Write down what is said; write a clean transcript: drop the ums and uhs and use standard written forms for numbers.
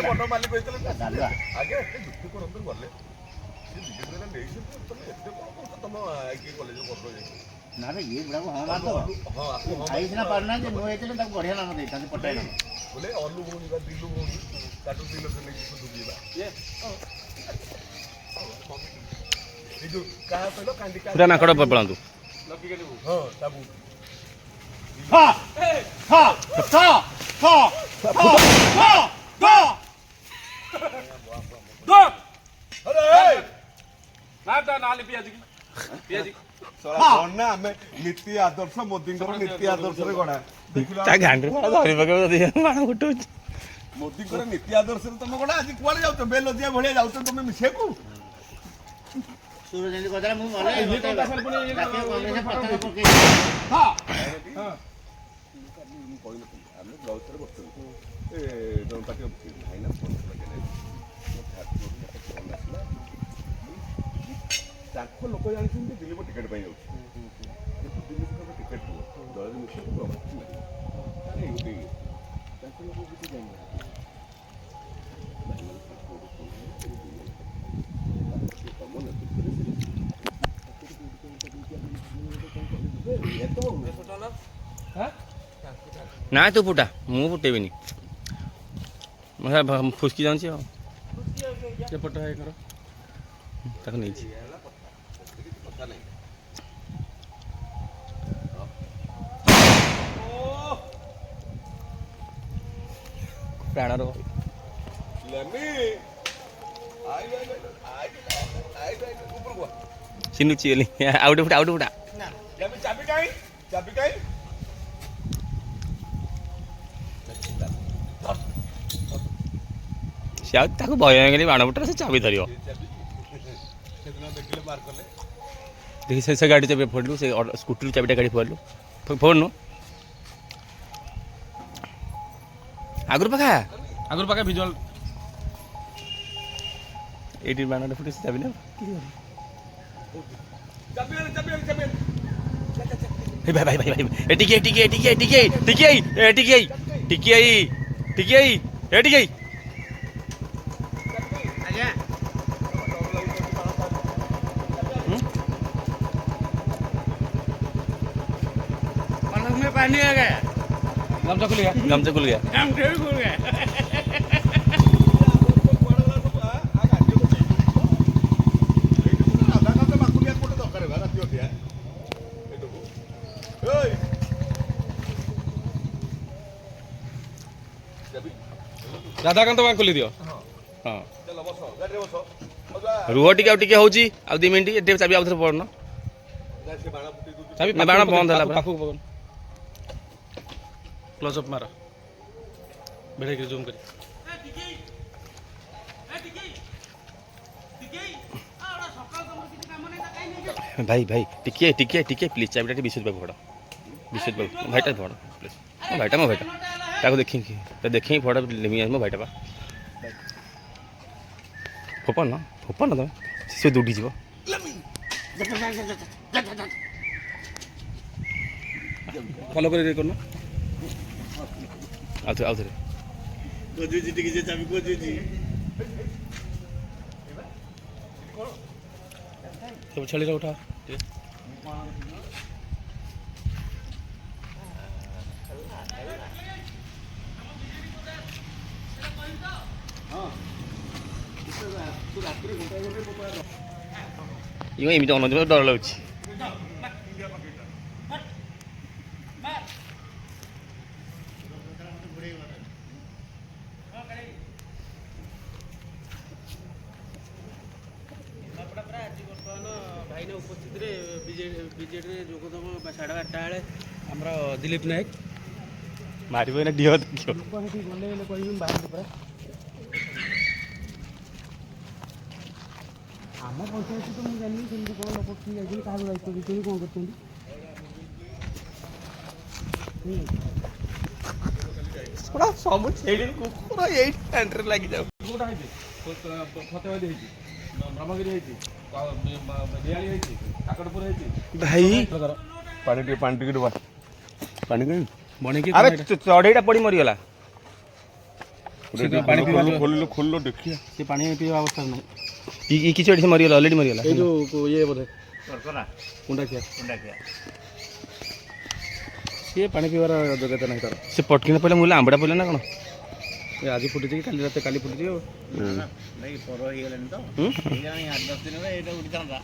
ବଡ଼ ମାଲିକ ହେଇଥିଲେ ଆଜ୍ଞା ଏତେ ଯୁକ୍ତି କରନ୍ତୁ ଗଲେ ସେ ବିଜେପିରେ ନେଇଛନ୍ତି ତମେ ଏତେ କ'ଣ କରୁଛ ତମ କିଏ କଲେଜ କରୁଛ ଯାଇକି ନା ରେ ଇଏ ବୁଢ଼ାକୁ ହଁ ମାରିଦବ ଭାଇ ସିନା ପାରୁନାହାନ୍ତି ମୁଁ ହେଇଥିଲେ ତାକୁ ବଢ଼ିଆ ନାମ ଦେଇଥାନ୍ତି ପଟାଇ ନାମ ବୋଲେ ଅନୁ ଭଉଣୀ ବା ଦିଲୁ ଭଉଣୀ ତାଠୁ 2 ଲକ୍ଷ ନେଇକି ଶୁଧିବା ଏ ଯୋଉ କାହା କହିଲ କାଣ୍ଡି ପୁରା ମାଙ୍କଡ଼ ପଳାନ୍ତୁ ହଁ ତାକୁ ଆମେ ନୀତି ଆଦର୍ଶ ମୋଦିଙ୍କର ନୀତି ଆଦର୍ଶରେ ଗଣା ମୋଦିଙ୍କର ନୀତି ଆଦର୍ଶରେ ତମେ ଗଣା ଆଜି କୁଆଡେ ଯାଉଛ ବେଲଜିଆ ଭଳିଆ ଯାଉଛ ତମେ ମିଶିବାକୁ ସୁର ଯେମିତି କହିଦେଲା ମୁଁ ମରେ ଆମେ ବ୍ଲକରେ ବସିଛୁ ଏ ଜଣେ ପାଖେ ଭାଇନା ଫୋନ୍ କଲେ ଆସିଲା ତାଙ୍କ ଲୋକ ଜାଣିଛନ୍ତି ଦିଲ୍ଲୀପ ଟିକେଟ୍ ପାଇଁ ଯାଉଛି କିନ୍ତୁ ଦିଲ୍ଲୀପ ଟିକେଟ୍ ଥିବ ଦଳରେ ମିଶିବାକୁ ପ୍ରଭାବ ନାହିଁ ଗୋଟେ ତାଙ୍କ ଲୋକ କିଛି ଜାଣିନାହାନ୍ତି ତମ ନେତୃତ୍ୱରେ ନା ତୁ ଫୁଟା ମୁଁ ଫୁଟେଇବିନି ଫୁସକି ଯାଉଛି ଆଉ ଏପଟ କର ତାକୁ ନେଇଛି ପ୍ରାଣର ଚିନୁଚି ଗଲି ଆଉ ଗୋଟେ ଫୁଟା ଆଉ ଗୋଟେ ଫୁଟା ଚାବି କାହିଁ ଚାବି କାହିଁ ସେ ଆଉ ତାକୁ ଭୟ ହେଇଗଲି ବାଣ ଫୁଟା ସେ ଚାବି ଧରିବ ଦେଖି ସେ ଗାଡ଼ି ଚାବି ଫୋଡ଼ିଲୁ ସେ ସ୍କୁଟିରୁ ଚାବିଟା ଗାଡ଼ି ଫୋଡ଼ିଲୁ ଫୋଡ଼ନୁ ଆଗରୁ ପାଖା ଭିଜୁଆଲ ଏଇଠି ବାଣଟା ଫୁଟେ ସେ ଚାବି ନେବ ଭାଇ ଭାଇ ଭାଇ ଭାଇ ଟିକେ ଟିକେ ଟିକେ ଟିକେ ଟିକେ ଟିକେ ଟିକେ ଟିକେ ଟିକେ ଆଜ୍ଞା में पानी आ गया गमछा खुल गया गमछा खुल गया राधाकांत बांक खोली दियो हाँ रुह टिके आउ टिके होची आउ 2 मिनिट एटे चाबी आउ थरे पड़न चाबी बाण बंद होला पाखु पवन क्लोज अप मार बेड़े के जूम करी भाई भाई टिके टिके टिके प्लीज चाबीटा विशुद्ध बाबू फड़ विशुद्ध बाबू भाईटा फड़ प्लीज मो भाईटा ताको देखी फड़ लेमी मो भाईटा बा फोपन ना तुम से दूटी जीव फॉलो कर करना आउ थे कोजुजी टिके जे चाबी कोजुजी सब छली रे उठा इवन एमती अन डर लगुच भाईना उपस्थित बीजेडी जोगदम 8:30 बेले आमर दिलीप नायक मार डिह गले कह बाहर पूरा आम पंचायत तो मुझे जानी सेमती कौन लोग किए जाइए क्या दायित्व देते कौन करते सब कुकुर ये लगी जाऊ फतेहबादी ब्रह्मगिरी दियाली काकड़पुर भाई पानी टिके डुबा पानी बने अरे चढ़ईटा पड़ी मरीगला ପାଣି ପିଇବା ଖୋଲିଲ ଦେଖିଆ ସେ ପାଣି ପିଇବା ଅବସ୍ଥାରେ ନାହିଁ। କିଛି ଏଠି ମରିଗଲା ଅଲରେଡ଼ି ମରିଗଲା ଏଇ ଯୋଉ ଇଏ ବୋଧେ କର୍କରା କୁଣ୍ଡାଖିଆ କୁଣ୍ଡାଖିଆ ସିଏ ପାଣି ପିଇବାର ଯୋଗ୍ୟତା ନାହିଁ ତାର। ସେ ପଟକିନା ପଡ଼ିଲା ମୁଁ କହିଲି ଆମ୍ବଟା ପଡ଼ିଲା ନା କ'ଣ? ଏ ଆଜି ଫୁଟିଛି କି କାଲି ରାତି କାଲି ଫୁଟିଛି ଆଉ। ନାଇଁ ପର ହେଇଗଲାଣି ତ ହେଇଗଲାଣି 8-10 ଦିନରେ ଏଇଟା ଉଠିଥାନ୍ତା